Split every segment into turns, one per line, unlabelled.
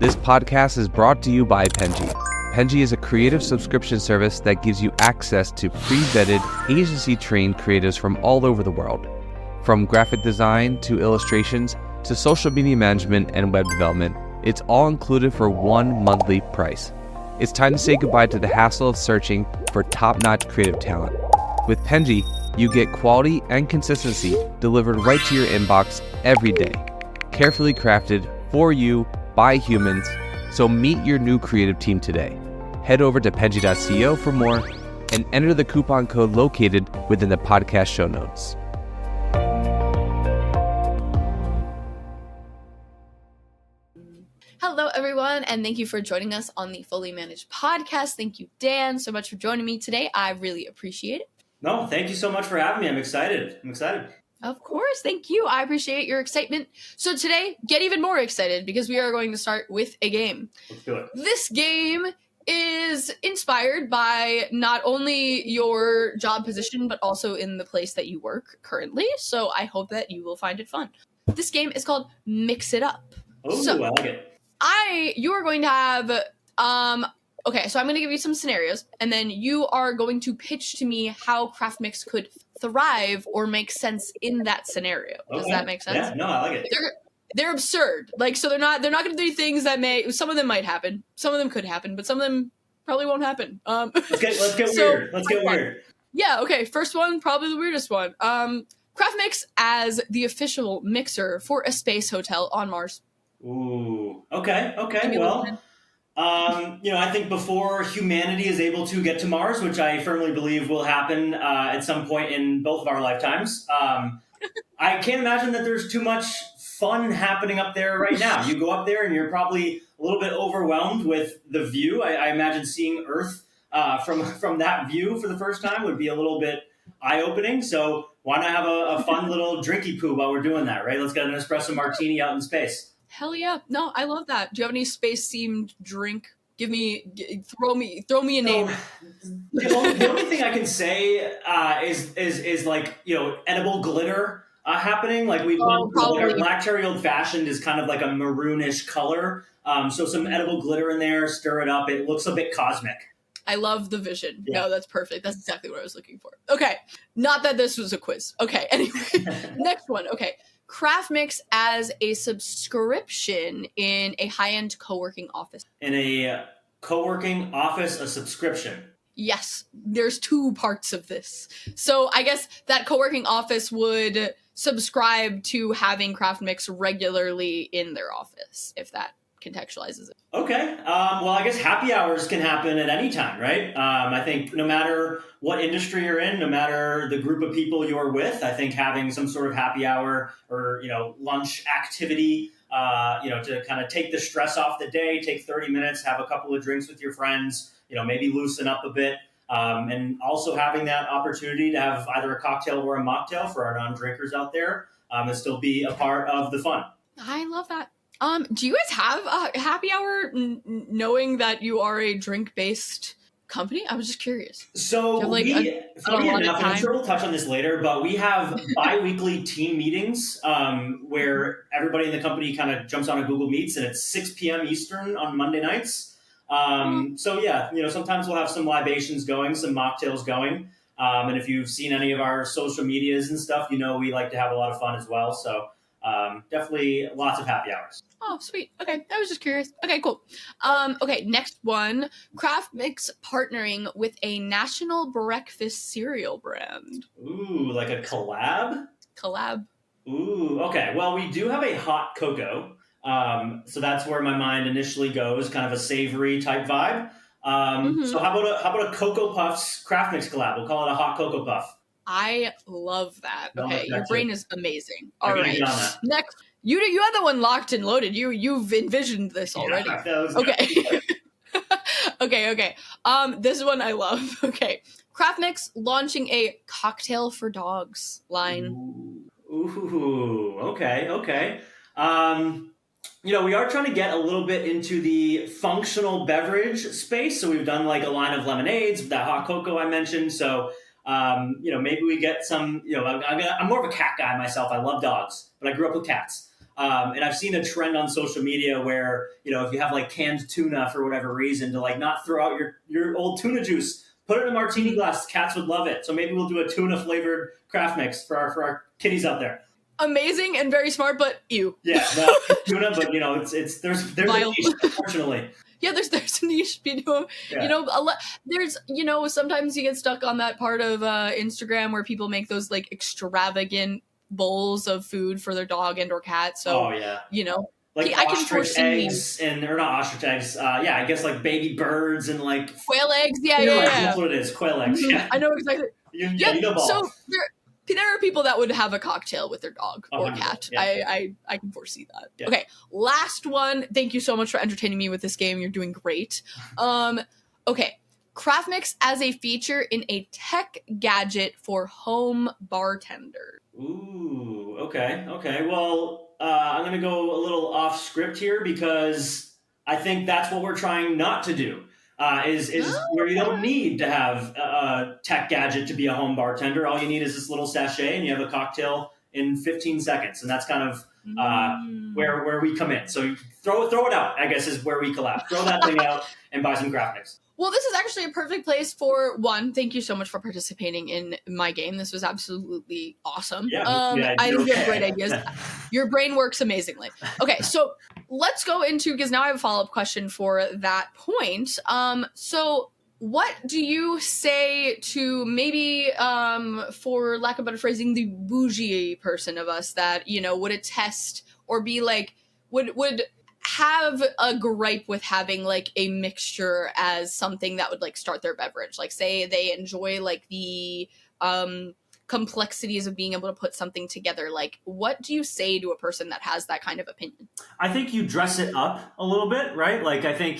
This podcast is brought to you by Penji. Penji is a creative subscription service that gives you access to pre-vetted, agency-trained creatives from all over the world. From graphic design to illustrations to social media management and web development, it's all included for one monthly price. It's time to say goodbye to the hassle of searching for top-notch creative talent. With Penji, you get quality and consistency delivered right to your inbox every day. Carefully crafted for you by humans, so meet your new creative team today. Head over to penji.co for more and enter the coupon code located within the podcast show notes.
Hello, everyone, and thank you for joining us on the Fully Managed podcast. Thank you, Dan, so much for joining me today. I really appreciate it.
No, thank you so much for having me. I'm excited.
Of course, thank you. I appreciate your excitement. So today, get even more excited because we are going to start with a game.
Let's do it.
This game is inspired by not only your job position, but also in the place that you work currently. So I hope that you will find it fun. This game is called Mix It Up.
Oh,
So,
I like it.
you are going to have, okay, so I'm going to give you some scenarios, and then you are going to pitch to me how Craftmix could thrive or make sense in that scenario. Does that make sense?
Yeah, no, I like it.
They're absurd. Like, so they're not going to do things that some of them might happen, some of them could happen, but some of them probably won't happen.
Let's get weird. Let's get weird.
Yeah, okay, first one, probably the weirdest one. Craftmix as the official mixer for a space hotel on Mars.
Ooh, okay. Well, I think before humanity is able to get to Mars, which I firmly believe will happen at some point in both of our lifetimes, I can't imagine that there's too much fun happening up there right now. You go up there and you're probably a little bit overwhelmed with the view. I imagine seeing Earth from that view for the first time would be a little bit eye-opening. So why not have a fun little drinky poo while we're doing that, right? Let's get an espresso martini out in space.
Hell yeah. No, I love that. Do you have any space-themed drink? Throw me a name.
The only thing I can say is like, edible glitter happening. Like our black cherry old fashioned is kind of like a maroonish color. So some edible glitter in there, stir it up. It looks a bit cosmic.
I love the vision.
Yeah.
No, that's perfect. That's exactly what I was looking for. Okay. Not that this was a quiz. Okay. Anyway, next one. Okay. Craftmix as a subscription in a high-end co-working office.
In a co-working office, a subscription.
Yes, there's two parts of this. So I guess that co-working office would subscribe to having Craftmix regularly in their office, if that contextualizes it.
Okay. Well, I guess happy hours can happen at any time, right? I think no matter what industry you're in, no matter the group of people you're with, I think having some sort of happy hour or, lunch activity, to kind of take the stress off the day, take 30 minutes, have a couple of drinks with your friends, maybe loosen up a bit. And also having that opportunity to have either a cocktail or a mocktail for our non-drinkers out there and still be a part of the fun.
I love that. Do you guys have a happy hour knowing that you are a drink-based company? I was just curious.
So funny enough, and I'm sure we'll touch on this later, but we have bi-weekly team meetings where everybody in the company kind of jumps on a Google Meets, and it's 6 p.m. Eastern on Monday nights. So yeah, sometimes we'll have some libations going, some mocktails going. And if you've seen any of our social medias and stuff, we like to have a lot of fun as well. So definitely lots of happy hours.
Oh, sweet. Okay. I was just curious. Okay, cool. Okay, next one. Craftmix partnering with a national breakfast cereal brand.
Ooh, like a collab?
Collab.
Ooh, okay. Well, we do have a hot cocoa. So that's where my mind initially goes, kind of a savory type vibe. So how about a Cocoa Puffs Craftmix collab? We'll call it a hot Cocoa Puff.
I love that. Okay, your brain is amazing. All right. Next, you had the one locked and loaded. You've envisioned this already.
Yeah,
okay. Okay. This one I love. Okay, Craftmix launching a cocktail for dogs line.
Ooh. Okay. We are trying to get a little bit into the functional beverage space. So we've done like a line of lemonades, that hot cocoa I mentioned. So maybe we get some. I'm more of a cat guy myself. I love dogs, but I grew up with cats. And I've seen a trend on social media where, if you have like canned tuna for whatever reason, to like not throw out your old tuna juice, put it in a martini glass. Cats would love it. So maybe we'll do a tuna flavored craft mix for our kitties out there.
Amazing and very smart, but ew.
Yeah, no, tuna, but there's a niche, unfortunately.
Yeah, there's a niche, there's, sometimes you get stuck on that part of Instagram where people make those like extravagant bowls of food for their dog and or cat. So,
like
I can
ostrich
foresee
eggs or not ostrich eggs. I guess like baby birds and like
quail eggs. Yeah.
That's what it is. Quail eggs. Yeah,
I know exactly.
Balls.
So there are people that would have a cocktail with their dog or cat.
Yeah.
I can foresee that.
Yeah.
Okay, last one. Thank you so much for entertaining me with this game. You're doing great. Okay, Craftmix as a feature in a tech gadget for home bartenders.
Ooh, okay. Well, I'm going to go a little off script here because I think that's what we're trying not to do. Is where you don't need to have a tech gadget to be a home bartender. All you need is this little sachet, and you have a cocktail in 15 seconds, and that's kind of where we come in. So you throw it out, I guess, is where we collab. Throw that thing out and buy some Craftmix.
Well, this is actually a perfect place for one. Thank you so much for participating in my game. This was absolutely awesome. I think you have great ideas. Your brain works amazingly. Okay, so let's go into, because now I have a follow-up question for that point. So what do you say to maybe, for lack of better phrasing, the bougie person of us that, would attest or be like, would have a gripe with having like a mixture as something that would like start their beverage? Like, say they enjoy like the complexities of being able to put something together. Like, what do you say to a person that has that kind of opinion?
I think you dress it up a little bit, right? Like, I think,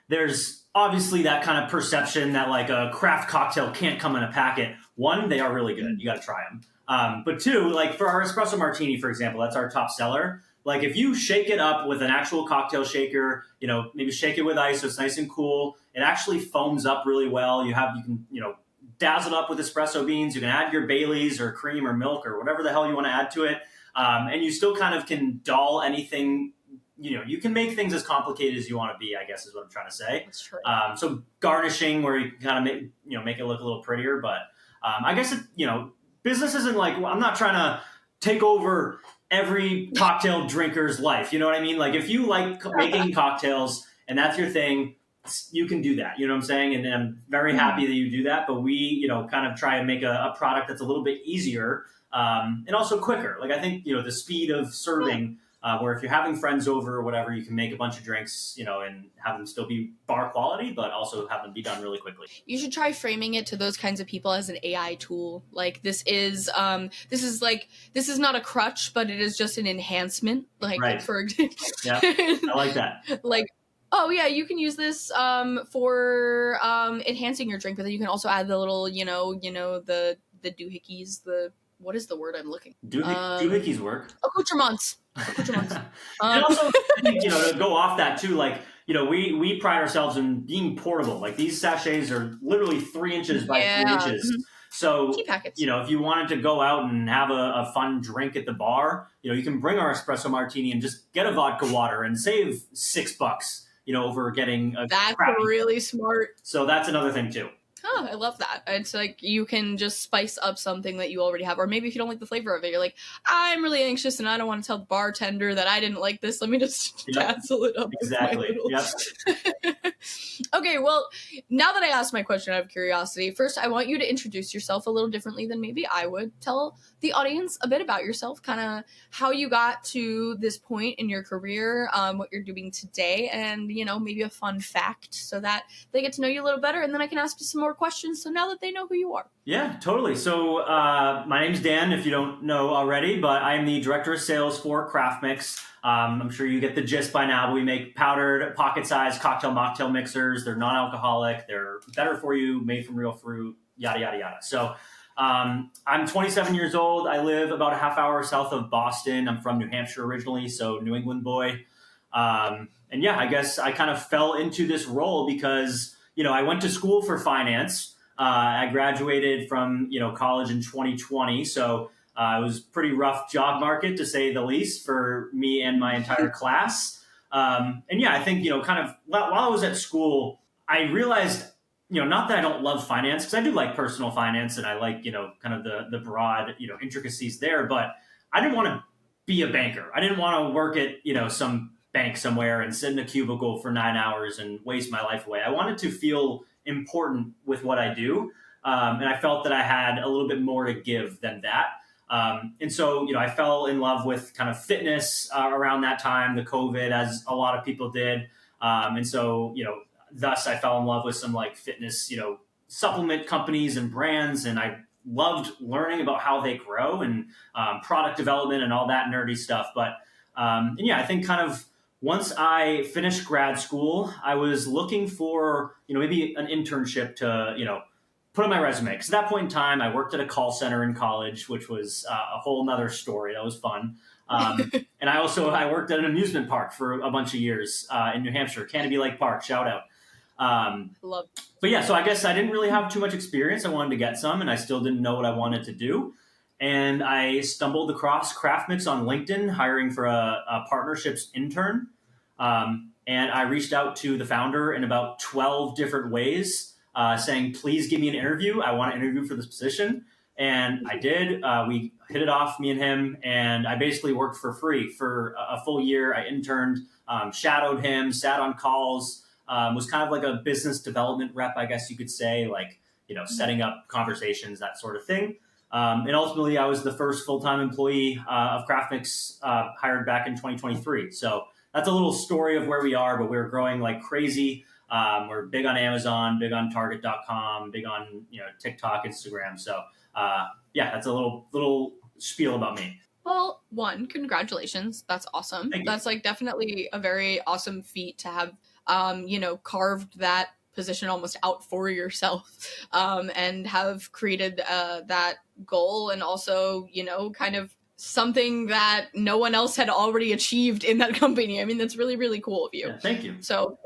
there's obviously that kind of perception that like a craft cocktail can't come in a packet. One, they are really good. You got to try them. But two, like for our espresso martini, for example, that's our top seller. Like if you shake it up with an actual cocktail shaker, maybe shake it with ice so it's nice and cool. It actually foams up really well. You can dazzle it up with espresso beans. You can add your Baileys or cream or milk or whatever the hell you want to add to it. And you still kind of can doll anything. You can make things as complicated as you want to be, I guess is what I'm trying to say.
That's true.
So garnishing where you can kind of make it look a little prettier. But I guess, business isn't like, I'm not trying to take over every cocktail drinker's life. You know what I mean? Like if you like making cocktails and that's your thing, you can do that. You know what I'm saying? And I'm very happy that you do that. But we, kind of try and make a product that's a little bit easier and also quicker. Like I think, the speed of serving, where if you're having friends over or whatever, you can make a bunch of drinks, and have them still be bar quality, but also have them be done really quickly.
You should try framing it to those kinds of people as an AI tool. Like this is not a crutch, but it is just an enhancement. Like
right.
For example,
yeah, I like that.
Like, oh yeah, you can use this for enhancing your drink, but then you can also add the little, the doohickeys, what is the word I'm looking for?
Doohickeys work.
Accoutrements.
And also, to go off that too, like, we pride ourselves in being portable. Like these sachets are literally 3 inches by 3 inches.
Mm-hmm.
So,
tea packets.
If you wanted to go out and have a fun drink at the bar, you can bring our espresso martini and just get a vodka water and save $6, over getting a
That's really smart.
So that's another thing too.
Oh, I love that. It's like you can just spice up something that you already have. Or maybe if you don't like the flavor of it, you're like, I'm really anxious and I don't want to tell the bartender that I didn't like this. Let me just dazzle it up.
Exactly.
Yep. Okay, well, now that I asked my question out of curiosity, first I want you to introduce yourself a little differently than maybe I would. Tell the audience a bit about yourself, kind of how you got to this point in your career, what you're doing today, and, maybe a fun fact so that they get to know you a little better, and then I can ask you some more questions so now that they know who you are.
Yeah, totally. So my name's Dan, if you don't know already, but I'm the Director of Sales for Craftmix. I'm sure you get the gist by now, but we make powdered, pocket-sized cocktail mocktail mixers. They're non-alcoholic. They're better for you, made from real fruit, yada, yada, yada. So I'm 27 years old. I live about a half hour south of Boston. I'm from New Hampshire originally, so New England boy. And yeah, I guess I kind of fell into this role because, I went to school for finance. I graduated from, college in 2020. So It was a pretty rough job market, to say the least, for me and my entire class. And yeah, I think, kind of while I was at school, I realized, not that I don't love finance, because I do like personal finance and I like, kind of the broad, intricacies there, but I didn't want to be a banker. I didn't want to work at, some bank somewhere and sit in a cubicle for 9 hours and waste my life away. I wanted to feel important with what I do. And I felt that I had a little bit more to give than that. And so, I fell in love with kind of fitness around that time, the COVID, as a lot of people did. And so, thus I fell in love with some like fitness, supplement companies and brands. And I loved learning about how they grow and product development and all that nerdy stuff. But and yeah, I think kind of once I finished grad school, I was looking for, maybe an internship to, put on my resume. Because at that point in time, I worked at a call center in college, which was a whole nother story. That was fun. And I worked at an amusement park for a bunch of years in New Hampshire, Canopy Lake Park, shout out.
Love.
But yeah, so I guess I didn't really have too much experience. I wanted to get some, and I still didn't know what I wanted to do. And I stumbled across Craftmix on LinkedIn, hiring for a partnerships intern. And I reached out to the founder in about 12 different ways, saying, please give me an interview. I want to interview for this position. And I did. We hit it off, me and him, and I basically worked for free for a full year. I interned, shadowed him, sat on calls, was kind of like a business development rep, I guess you could say, like, setting up conversations, that sort of thing. And ultimately, I was the first full-time employee of Craftmix, hired back in 2023. So that's a little story of where we are, but we're growing like crazy. We're big on Amazon, big on Target.com, big on TikTok, Instagram. So yeah, that's a little spiel about me.
Well, one, congratulations. That's awesome. That's like definitely a very awesome feat to have, carved that position almost out for yourself, and have created that goal, and also, kind of something that no one else had already achieved in that company. I mean, that's really, really cool of you.
Yeah, thank you.
So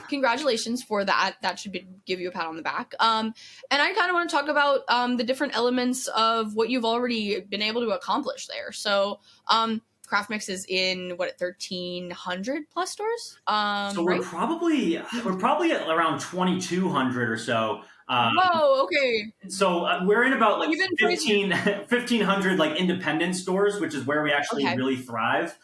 congratulations for that. That should give you a pat on the back. And I kind of want to talk about the different elements of what you've already been able to accomplish there. So Craftmix is in 1,300 plus stores.
So we're probably at around 2,200 or so.
Whoa, okay.
So we're in about like 1,500 like independent stores, which is where we actually really thrive.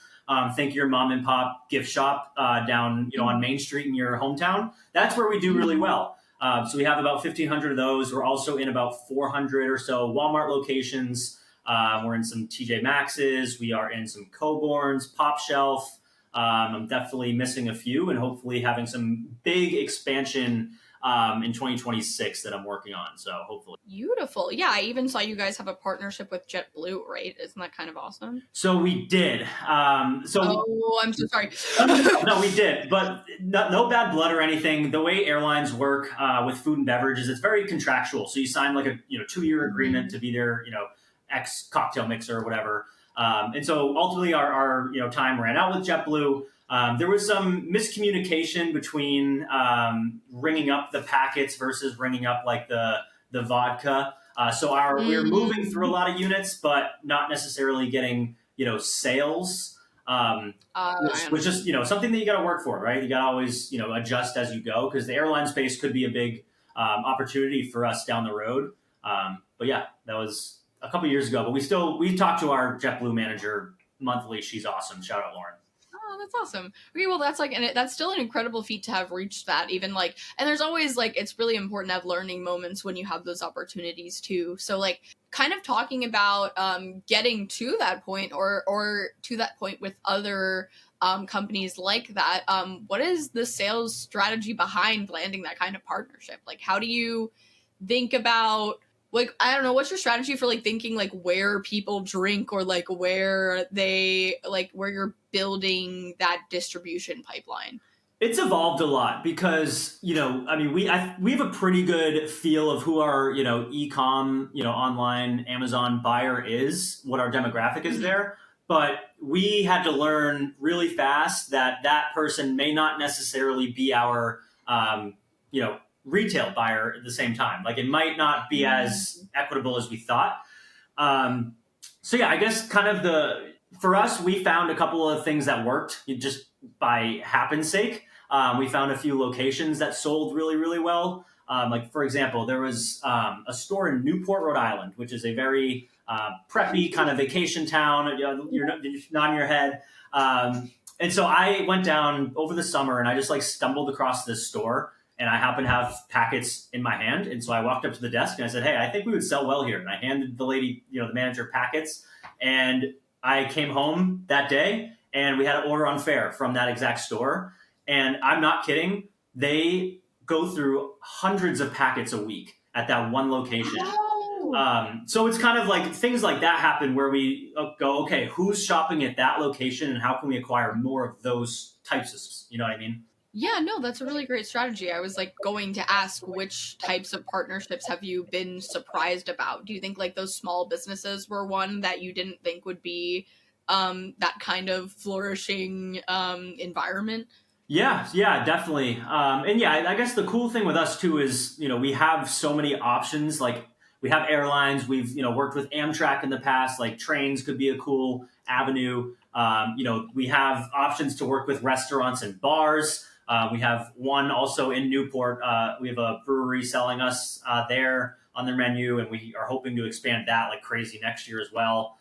Think your mom and pop gift shop down on Main Street in your hometown. That's where we do really well. So we have about 1,500 of those. We're also in about 400 or so Walmart locations. We're in some TJ Maxx's. We are in some Coborn's, Pop Shelf. I'm definitely missing a few, and hopefully having some big expansion in 2026 that I'm working on. So hopefully.
Beautiful. Yeah, I even saw you guys have a partnership with JetBlue, right? Isn't that kind of awesome?
So we did.
I'm so sorry.
No, we did, but no bad blood or anything. The way airlines work with food and beverages, it's very contractual. So you sign like a 2-year agreement to be their X cocktail mixer or whatever. And so ultimately our time ran out with JetBlue. There was some miscommunication between ringing up the packets versus ringing up like the vodka. So we were moving through a lot of units, but not necessarily getting sales. Which is something that you got to work for, right? You got to always adjust as you go, because the airline space could be a big opportunity for us down the road. But yeah, that was a couple years ago. But we talk to our JetBlue manager monthly. She's awesome. Shout out, Lauren.
Oh, that's awesome. Okay, well, that's still an incredible feat to have reached that. Even and there's always it's really important to have learning moments when you have those opportunities too. So kind of talking about getting to that point or to that point with other companies like that. What is the sales strategy behind landing that kind of partnership? How do you think about I don't know, what's your strategy for thinking where people drink, or where they where you're building that distribution pipeline?
It's evolved a lot because, we have a pretty good feel of who our, e-com, online Amazon buyer is, what our demographic is there. But we had to learn really fast that person may not necessarily be our, retail buyer at the same time. It might not be as equitable as we thought. So yeah, I guess kind of for us, we found a couple of things that worked just by happen's sake. We found a few locations that sold really, really well. Like for example, there was a store in Newport, Rhode Island, which is a very preppy kind of vacation town. You know, you're nodding your head. And so I went down over the summer and I just like stumbled across this store and I happened to have packets in my hand. And so I walked up to the desk and I said, "Hey, I think we would sell well here." And I handed the lady, the manager, packets. And I came home that day and we had an order on fare from that exact store. And I'm not kidding. They go through hundreds of packets a week at that one location. So it's kind of like things like that happen where we go, okay, who's shopping at that location and how can we acquire more of those types of, you know what I mean?
Yeah, no, that's a really great strategy. I was like going to ask which types of partnerships have you been surprised about? Do you think like those small businesses were one that you didn't think would be that kind of flourishing environment?
Yeah, definitely. And yeah, I guess the cool thing with us too is, we have so many options. Like we have airlines. We've, worked with Amtrak in the past. Like trains could be a cool avenue. We have options to work with restaurants and bars. We have one also in Newport. We have a brewery selling us there on their menu, and we are hoping to expand that like crazy next year as well.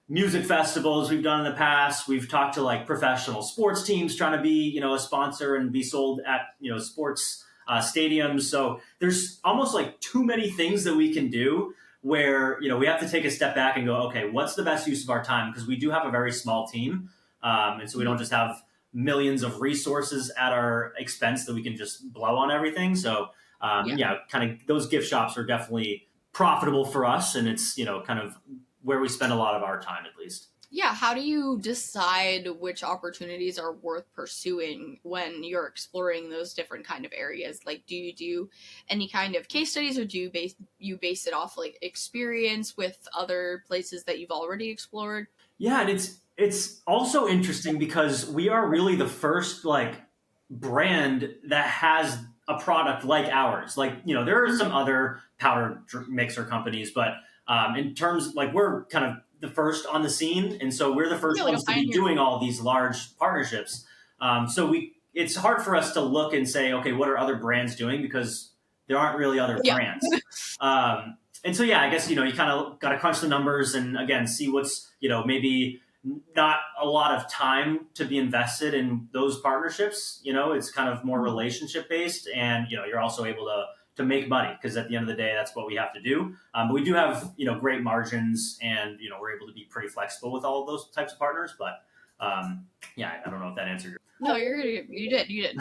Music festivals we've done in the past. We've talked to like professional sports teams trying to be, a sponsor and be sold at, sports stadiums. So there's almost like too many things that we can do where, we have to take a step back and go, okay, what's the best use of our time? Because we do have a very small team. And so we don't just have millions of resources at our expense that we can just blow on everything. So kind of those gift shops are definitely profitable for us. And it's, kind of where we spend a lot of our time, at least.
Yeah, how do you decide which opportunities are worth pursuing when you're exploring those different kind of areas? Like, do you do any kind of case studies, or do you base it off like experience with other places that you've already explored?
Yeah, and it's also interesting because we are really the first like brand that has a product like ours. Like, there are some other powder mixer companies, but in terms like we're kind of the first on the scene, and so we're the first ones to be doing all these large partnerships. So it's hard for us to look and say, okay, what are other brands doing, because there aren't really other brands. And so I guess you kind of got to crunch the numbers and again see what's maybe not a lot of time to be invested in those partnerships. It's kind of more relationship based, and you're also able to make money, because at the end of the day, that's what we have to do. But we do have, great margins, and, we're able to be pretty flexible with all of those types of partners. But I don't know if that answered your.
No, you did.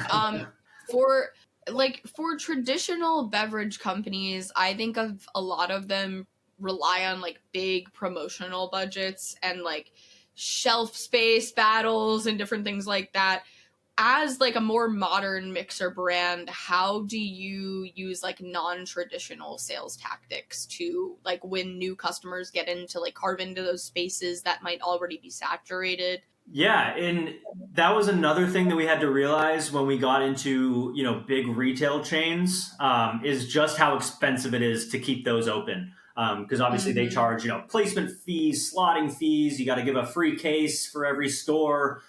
For traditional beverage companies, I think of a lot of them rely on like big promotional budgets and like shelf space battles and different things like that. As like a more modern mixer brand, how do you use like non-traditional sales tactics to like win new customers, get into like carve into those spaces that might already be saturated?
Yeah, and that was another thing that we had to realize when we got into big retail chains, is just how expensive it is to keep those open. Because obviously they charge placement fees, slotting fees. You got to give a free case for every store.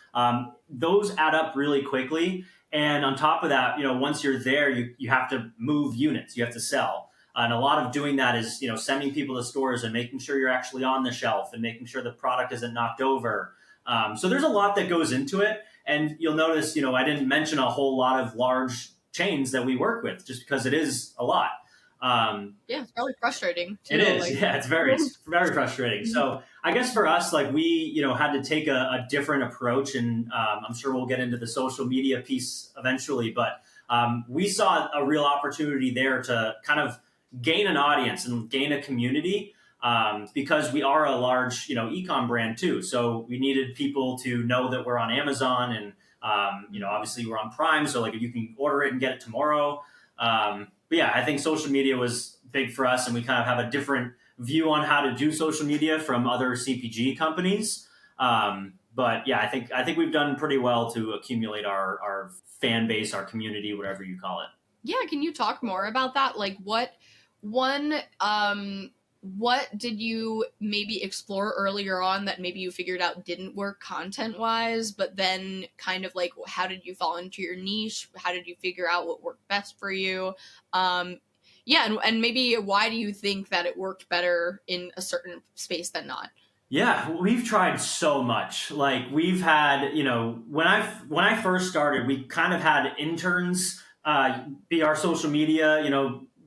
Those add up really quickly. And on top of that, once you're there, you have to move units. You have to sell. And a lot of doing that is, sending people to stores and making sure you're actually on the shelf and making sure the product isn't knocked over. So there's a lot that goes into it. And you'll notice, I didn't mention a whole lot of large chains that we work with just because it is a lot.
It's probably frustrating too.
It is. It's very, very frustrating. So I guess for us, like we, had to take a different approach, and I'm sure we'll get into the social media piece eventually, but we saw a real opportunity there to kind of gain an audience and gain a community, because we are a large, e-com brand too. So we needed people to know that we're on Amazon, and obviously we're on Prime. So like if you can order it and get it tomorrow. But I think social media was big for us, and we kind of have a different view on how to do social media from other CPG companies. But I think we've done pretty well to accumulate our fan base, our community, whatever you call it.
Yeah, can you talk more about that? Like what what did you maybe explore earlier on that maybe you figured out didn't work content wise, but then kind of like how did you fall into your niche? How did you figure out what worked best for you? Yeah, and maybe why do you think that it worked better in a certain space than not?
Yeah, we've tried so much. Like we've had, when I first started, we kind of had interns be our social media,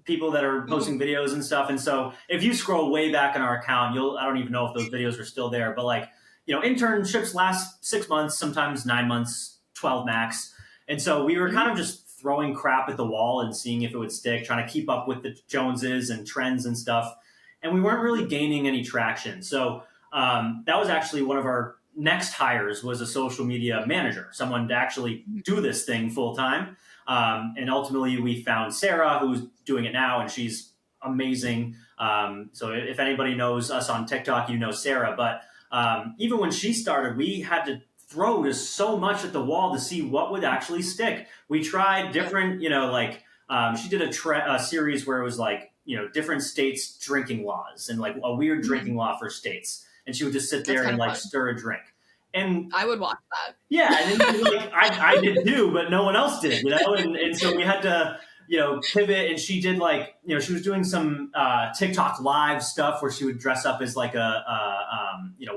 people that are posting videos and stuff. And so if you scroll way back in our account, I don't even know if those videos are still there, but like, internships last 6 months, sometimes 9 months, 12 max. And so we were kind of just throwing crap at the wall and seeing if it would stick, trying to keep up with the Joneses and trends and stuff. And we weren't really gaining any traction. So that was actually one of our next hires, was a social media manager, someone to actually do this thing full time. And ultimately we found Sarah, who's doing it now, and she's amazing. So if anybody knows us on TikTok, Sarah. But even when she started, we had to throw just so much at the wall to see what would actually stick. We tried different, she did a series where it was like, different states' drinking laws and like a weird drinking law for states. And she would just sit there and like stir a drink. And
I would watch that.
Yeah, and then, like I did too, but no one else did, and so we had to, pivot. And she did like, she was doing some TikTok live stuff where she would dress up as like a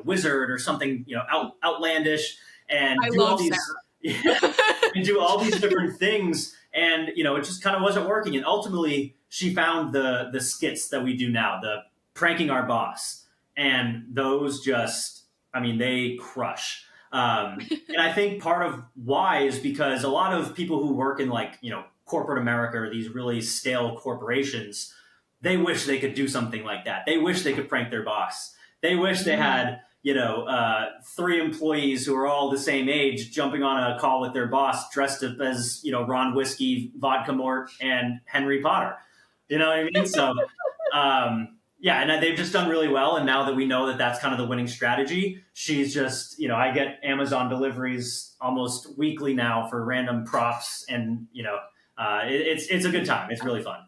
wizard or something, outlandish, and do all these and do all these different things. And it just kind of wasn't working. And ultimately, she found the skits that we do now, the pranking our boss, and those just, they crush. And I think part of why is because a lot of people who work in like, corporate America or these really stale corporations, they wish they could do something like that. They wish they could prank their boss. They wish they had, 3 employees who are all the same age jumping on a call with their boss dressed up as, Ron Whiskey, Vodka Mort, and Henry Potter. You know what I mean? So, yeah, and they've just done really well. And now that we know that that's kind of the winning strategy, she's just, I get Amazon deliveries almost weekly now for random props. And, it's a good time. It's really fun.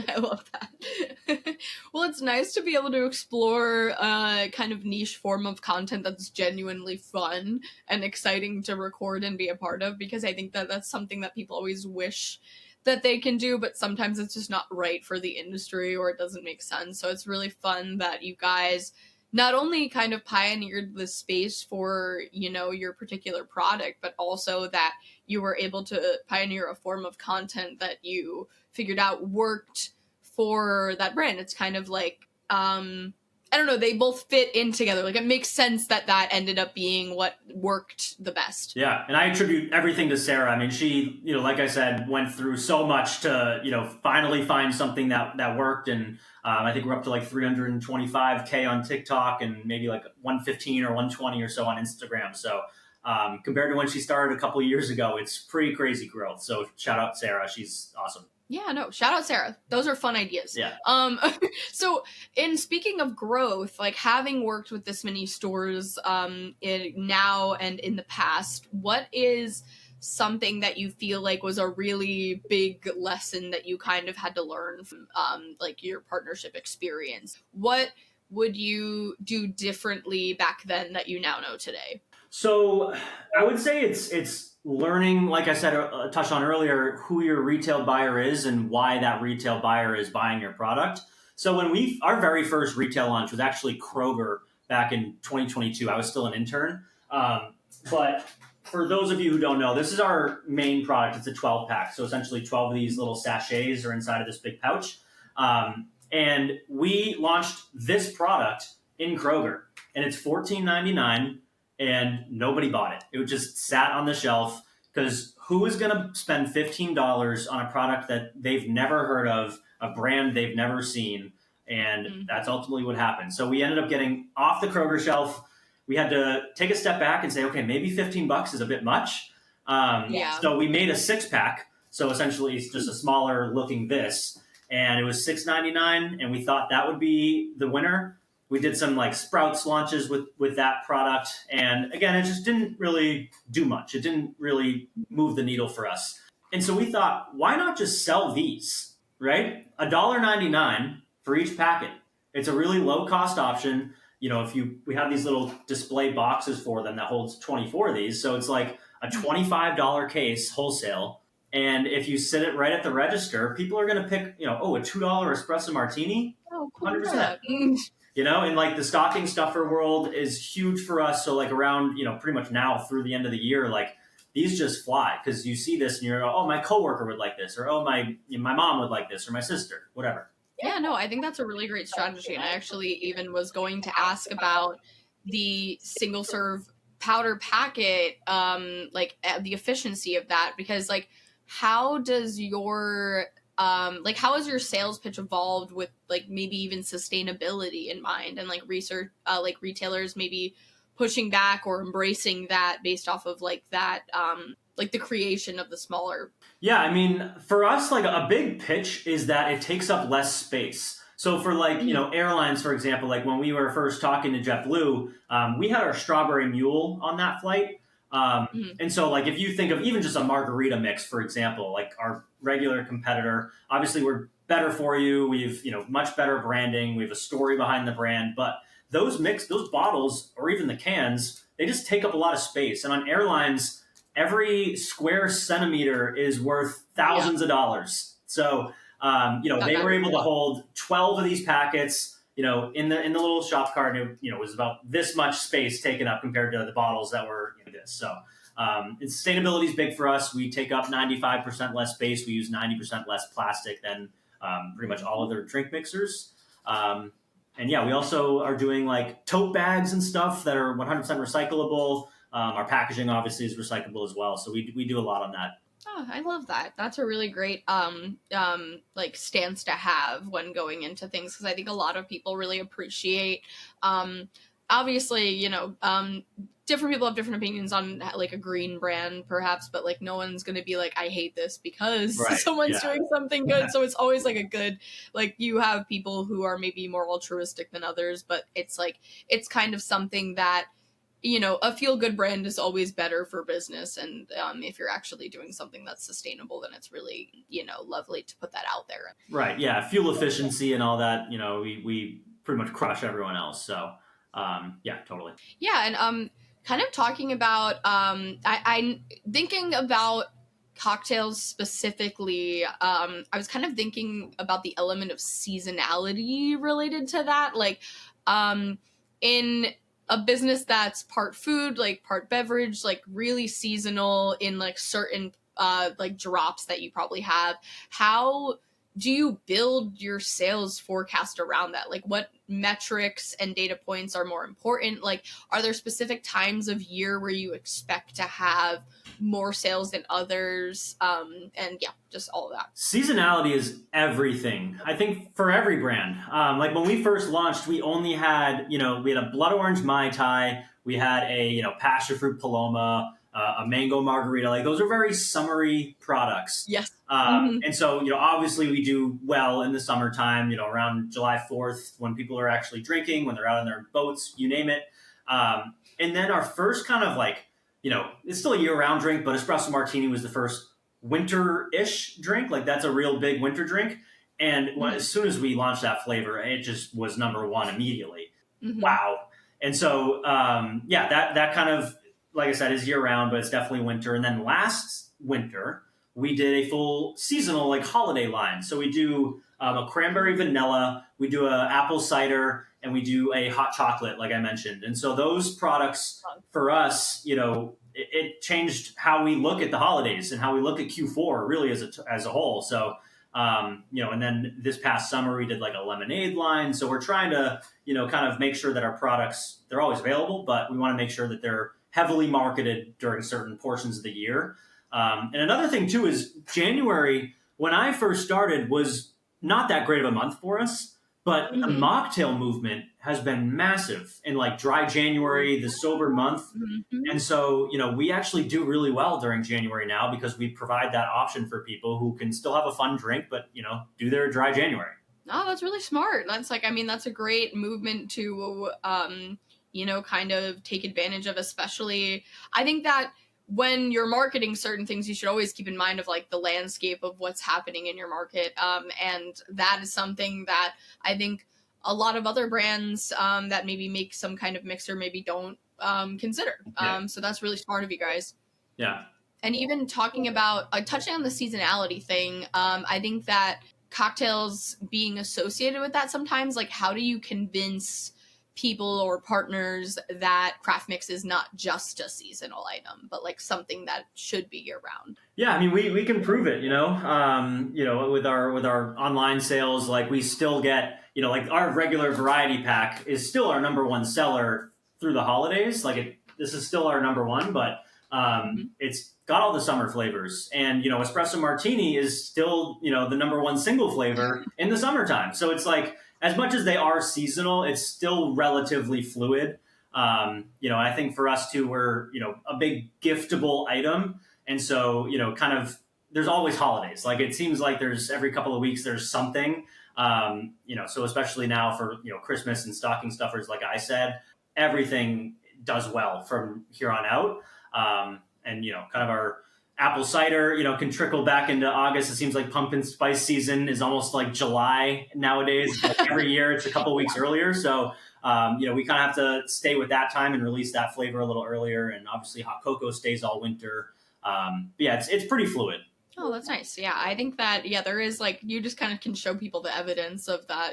I love that. Well, it's nice to be able to explore a kind of niche form of content that's genuinely fun and exciting to record and be a part of, because I think that that's something that people always wish that they can do, but sometimes it's just not right for the industry or it doesn't make sense. So it's really fun that you guys not only kind of pioneered the space for, your particular product, but also that you were able to pioneer a form of content that you figured out worked for that brand. It's kind of like, I don't know, they both fit in together. Like, it makes sense that ended up being what worked the best.
Yeah, and I attribute everything to Sarah. She, like I said, went through so much to, finally find something that worked. And I think we're up to like 325K on TikTok and maybe like 115 or 120 or so on Instagram. So compared to when she started a couple of years ago, it's pretty crazy growth. So shout out Sarah. She's awesome.
Yeah, no, shout out Sarah. Those are fun ideas.
Yeah.
So in speaking of growth, like having worked with this many stores now and in the past, what is something that you feel like was a really big lesson that you kind of had to learn from like your partnership experience? What would you do differently back then that you now know today?
So I would say it's learning, like I said, touched on earlier, who your retail buyer is and why that retail buyer is buying your product. So when our very first retail launch was actually Kroger back in 2022. I was still an intern. But for those of you who don't know, this is our main product. It's a 12 pack. So essentially 12 of these little sachets are inside of this big pouch. And we launched this product in Kroger, and it's $14.99. And nobody bought it. It just sat on the shelf, because who is going to spend $15 on a product that they've never heard of, a brand they've never seen? And that's ultimately what happened. So we ended up getting off the Kroger shelf. We had to take a step back and say, okay, maybe $15 is a bit much. So we made a 6-pack. So essentially it's just a smaller looking this. And it was $6.99. And we thought that would be the winner. We did some like Sprouts launches with that product. And again, it just didn't really do much. It didn't really move the needle for us. And so we thought, why not just sell these, right? $1.99 for each packet. It's a really low cost option. You know, we have these little display boxes for them that holds 24 of these. So it's like a $25 case wholesale. And if you sit it right at the register, people are going to pick, a $2 espresso martini.
Oh, cool.
100%. And like the stocking stuffer world is huge for us. So like around, pretty much now through the end of the year, like these just fly because you see this and you're, oh, my coworker would like this, or oh, my mom would like this, or my sister, whatever.
Yeah, no, I think that's a really great strategy. And I actually even was going to ask about the single serve powder packet, the efficiency of that, because like, how does your how has your sales pitch evolved with like maybe even sustainability in mind, and like research, like retailers maybe pushing back or embracing that based off of like that, like the creation of the smaller.
Yeah, I mean, for us, like a big pitch is that it takes up less space. So for like, airlines, for example, like when we were first talking to JetBlue, we had our strawberry mule on that flight. And so like, if you think of even just a margarita mix, for example, like our regular competitor, obviously we're better for you. We've, much better branding. We have a story behind the brand, but those bottles or even the cans, they just take up a lot of space. And on airlines, every square centimeter is worth thousands of dollars. So, they were able to hold 12 of these packets, in the little shop cart. It was about this much space taken up compared to the bottles that were this. So, sustainability is big for us. We take up 95% less space. We use 90% less plastic than pretty much all other drink mixers. And yeah, we also are doing like tote bags and stuff that are 100% recyclable. Our packaging obviously is recyclable as well. So we do a lot on that.
Oh, I love that. That's a really great like stance to have when going into things, because I think a lot of people really appreciate obviously, different people have different opinions on like a green brand perhaps, but like no one's going to be like, I hate this because someone's doing something good. So it's always like a good, like you have people who are maybe more altruistic than others, but it's like, it's kind of something that, a feel-good brand is always better for business. And if you're actually doing something that's sustainable, then it's really, lovely to put that out there.
Right. Yeah. Fuel efficiency and all that, we pretty much crush everyone else. So, yeah, totally.
Yeah. And kind of talking about, I'm thinking about cocktails specifically. I was kind of thinking about the element of seasonality related to that. Like in a business that's part food, like part beverage, like really seasonal in like certain like drops that you probably have, how do you build your sales forecast around that? Like what metrics and data points are more important? Like, are there specific times of year where you expect to have more sales than others? And yeah, just all of that.
Seasonality is everything, I think, for every brand. Like when we first launched, we only had, we had a blood orange Mai Tai, we had a, passion fruit Paloma, a mango margarita. Like those are very summery products.
Yes.
And so, obviously we do well in the summertime, around July 4th when people are actually drinking, when they're out on their boats, you name it. And then our first kind of like, it's still a year-round drink, but espresso martini was the first winter-ish drink. Like that's a real big winter drink. And as soon as we launched that flavor, it just was number one immediately. Wow. And so, that kind of, like I said, is year-round, but it's definitely winter. And then last winter, we did a full seasonal, like holiday line. So we do a cranberry vanilla, we do a apple cider, and we do a hot chocolate, like I mentioned. And so those products for us, it changed how we look at the holidays and how we look at Q4 really as a whole. So, and then this past summer we did like a lemonade line. So we're trying to, kind of make sure that our products, they're always available, but we want to make sure that they're heavily marketed during certain portions of the year. And another thing too is January, when I first started, was not that great of a month for us, but the mocktail movement has been massive in like dry January, the sober month. And so, we actually do really well during January now because we provide that option for people who can still have a fun drink, but, do their dry January.
Oh, that's really smart. That's like, I mean, that's a great movement to, kind of take advantage of, especially, I think that when you're marketing certain things, you should always keep in mind of like the landscape of what's happening in your market. And that is something that I think a lot of other brands that maybe make some kind of mixer maybe don't consider. So that's really smart of you guys.
Yeah.
And even talking about touching on the seasonality thing, I think that cocktails being associated with that sometimes, like how do you convince people or partners that Craftmix is not just a seasonal item, but like something that should be year round?
Yeah, I mean, we can prove it, with our online sales, like we still get, like our regular variety pack is still our number one seller through the holidays. Like this is still our number one, but it's got all the summer flavors, and espresso martini is still the number one single flavor in the summertime. So it's like, as much as they are seasonal, it's still relatively fluid. I think for us too, we're a big giftable item, and so kind of there's always holidays. Like it seems like there's every couple of weeks there's something. So especially now for Christmas and stocking stuffers, like I said, everything does well from here on out. And kind of our apple cider, can trickle back into August. It seems like pumpkin spice season is almost like July nowadays. Like every year, it's a couple weeks earlier. So, we kind of have to stay with that time and release that flavor a little earlier. And obviously, hot cocoa stays all winter. It's pretty fluid.
Oh, that's nice. Yeah, I think that, there is like, you just kind of can show people the evidence of that,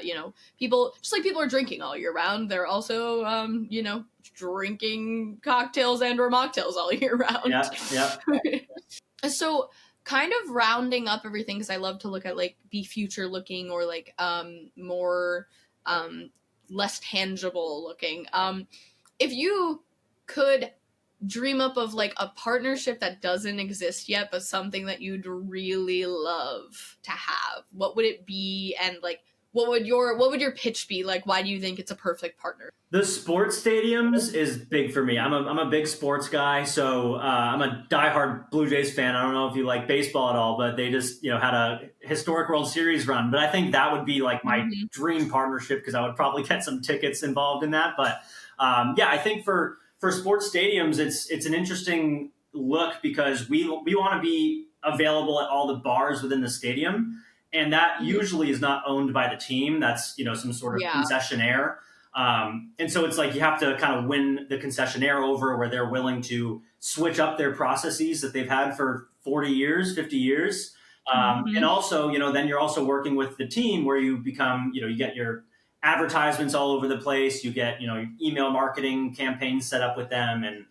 people, just like people are drinking all year round, they're also, drinking cocktails and or mocktails all year round.
Yeah.
So kind of rounding up everything, because I love to look at like be future looking or like more less tangible looking. If you could dream up of like a partnership that doesn't exist yet, but something that you'd really love to have, what would it be? And like, what would your pitch be? Like, why do you think it's a perfect partner?
The sports stadiums is big for me. I'm a big sports guy, so I'm a diehard Blue Jays fan. I don't know if you like baseball at all, but they just had a historic World Series run. But I think that would be like my dream partnership, because I would probably get some tickets involved in that. But I think for sports stadiums, it's an interesting look, because we want to be available at all the bars within the stadium, and that usually is not owned by the team. That's some sort of concessionaire. And so it's like you have to kind of win the concessionaire over, where they're willing to switch up their processes that they've had for 40 years, 50 years. And also, then you're also working with the team, where you become, you get your advertisements all over the place. You get, email marketing campaigns set up with them, and,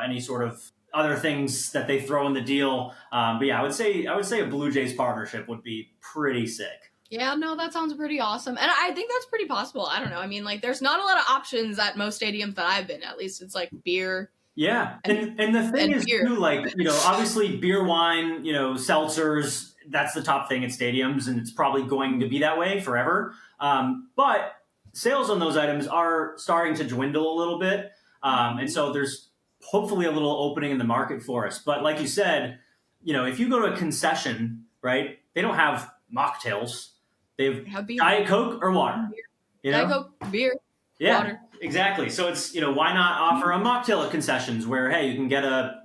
any sort of other things that they throw in the deal. But yeah, I would say a Blue Jays partnership would be pretty sick.
Yeah, no, that sounds pretty awesome. And I think that's pretty possible. I don't know. I mean, like, there's not a lot of options at most stadiums that I've been. At least it's like beer.
Yeah. And the thing is, beer. Too, like, obviously beer, wine, seltzers, that's the top thing at stadiums, and it's probably going to be that way forever. But sales on those items are starting to dwindle a little bit. And so there's hopefully a little opening in the market for us. But like you said, if you go to a concession, right, they don't have mocktails. They have Diet Coke or water.
Diet Coke, beer, water.
Exactly. So it's, why not offer a mocktail at concessions where, hey, you can get a,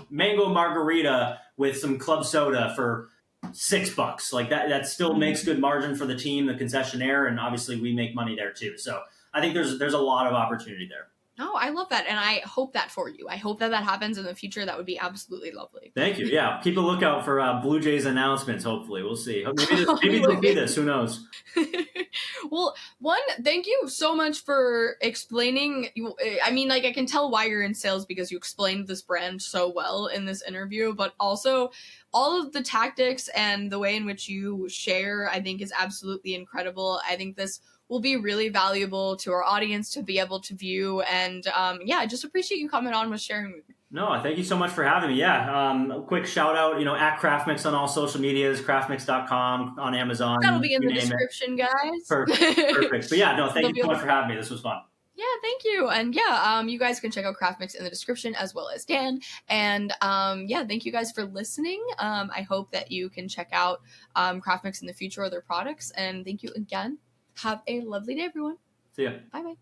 mango margarita with some club soda for $6. Like that still makes good margin for the team, the concessionaire, and obviously we make money there too. So I think there's a lot of opportunity there.
Oh, I love that. And I hope that for you. I hope that happens in the future. That would be absolutely lovely.
Thank you. Yeah. Keep a lookout for Blue Jays announcements, hopefully. We'll see. Maybe they'll be this. Who knows?
Well, thank you so much for explaining. I mean, like, I can tell why you're in sales, because you explained this brand so well in this interview, but also all of the tactics and the way in which you share, I think, is absolutely incredible. I think this will be really valuable to our audience to be able to view. And I just appreciate you coming on with sharing with me.
No, thank you so much for having me. Yeah. A quick shout out, at Craftmix on all social medias, craftmix.com, on Amazon.
That'll be in the description, guys.
Perfect. But yeah, no, thank you so much for having me. This was fun.
Yeah, thank you. And you guys can check out Craftmix in the description, as well as Dan. And thank you guys for listening. I hope that you can check out Craftmix in the future, or their products. And thank you again. Have a lovely day, everyone.
See ya.
Bye-bye.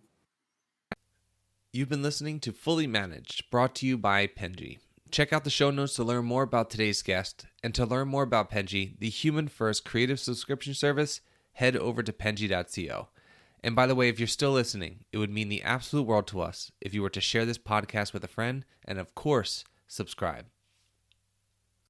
You've been listening to Fully Managed, brought to you by Penji. Check out the show notes to learn more about today's guest, and to learn more about Penji, the human-first creative subscription service, head over to penji.co. And by the way, if you're still listening, it would mean the absolute world to us if you were to share this podcast with a friend and, of course, subscribe.